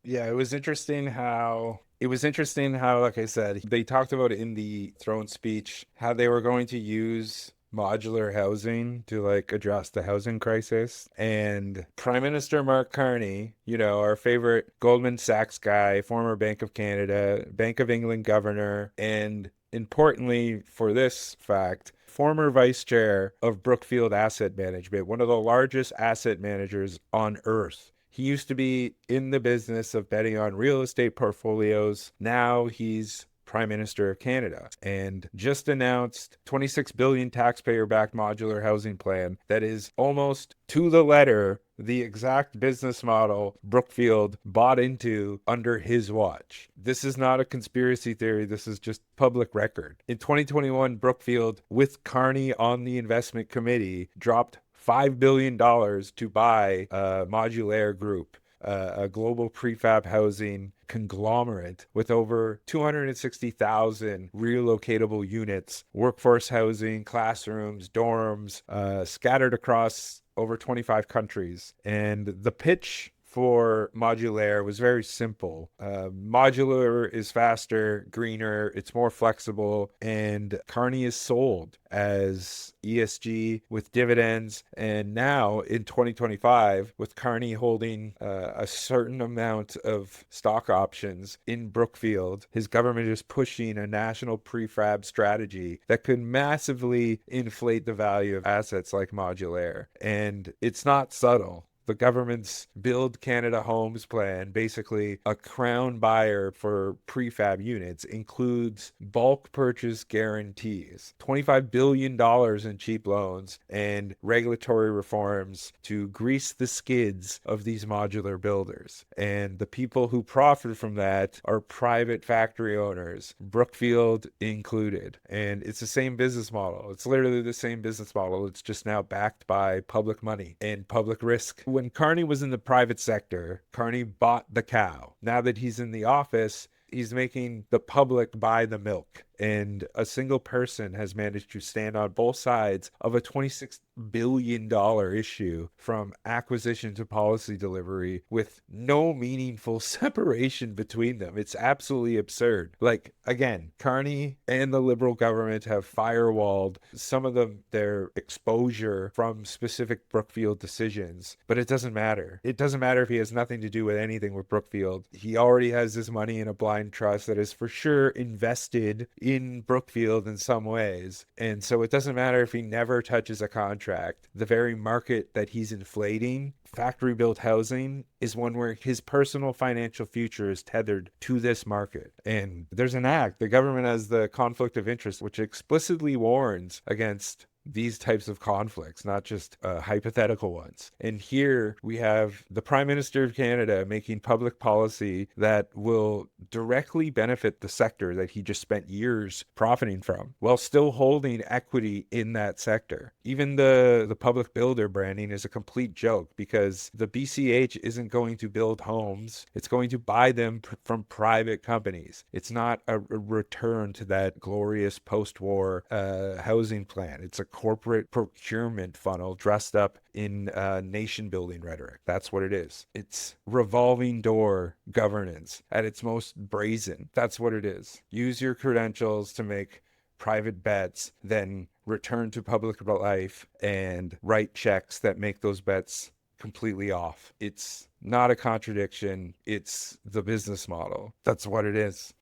Yeah, it was interesting how, like I said, they talked about in the throne speech how they were going to use modular housing to like address the housing crisis. And Prime Minister Mark Carney, our favorite Goldman Sachs guy, former Bank of Canada, Bank of England governor, and importantly for this fact, former vice chair of Brookfield Asset Management, one of the largest asset managers on earth. He used to be in the business of betting on real estate portfolios. Now he's Prime Minister of Canada and just announced 26 billion taxpayer backed modular housing plan that is almost to the letter the exact business model Brookfield bought into under his watch. This is not a conspiracy theory. This is just public record. In 2021, Brookfield, with Carney on the investment committee, dropped $5 billion to buy a modular group, a global prefab housing conglomerate with over 260,000 relocatable units, workforce housing, classrooms, dorms, scattered across over 25 countries. And the pitch for modular was very simple. Modular is faster, greener, it's more flexible, and Carney is sold as ESG with dividends. And now in 2025, with Carney holding a certain amount of stock options in Brookfield, his government is pushing a national prefab strategy that could massively inflate the value of assets like modular. And it's not subtle. The government's Build Canada Homes plan, basically a crown buyer for prefab units, includes bulk purchase guarantees, $25 billion in cheap loans, and regulatory reforms to grease the skids of these modular builders. And the people who profit from that are private factory owners, Brookfield included. And it's the same business model. It's literally the same business model. It's just now backed by public money and public risk. When Carney was in the private sector, Carney bought the cow. Now that he's in the office, he's making the public buy the milk. And a single person has managed to stand on both sides of a $26 billion issue from acquisition to policy delivery with no meaningful separation between them. It's absolutely absurd. Like, again, Carney and the Liberal government have firewalled some of their exposure from specific Brookfield decisions, but it doesn't matter. It doesn't matter if he has nothing to do with anything with Brookfield. He already has this money in a blind trust that is for sure invested in Brookfield in some ways. And so it doesn't matter if he never touches a contract. The very market that he's inflating, factory built housing, is one where his personal financial future is tethered to this market. And there's an act. The government has the conflict of interest, which explicitly warns against these types of conflicts, not just hypothetical ones. And here we have the Prime Minister of Canada making public policy that will directly benefit the sector that he just spent years profiting from while still holding equity in that sector. Even the public builder branding is a complete joke because the BCH isn't going to build homes. It's going to buy them from private companies. It's not a return to that glorious post-war housing plan. It's a corporate procurement funnel dressed up in nation building rhetoric. That's what it is. It's revolving door governance at its most brazen. That's what it is. Use your credentials to make private bets, then return to public life and write checks that make those bets completely off. It's not a contradiction. It's the business model. That's what it is.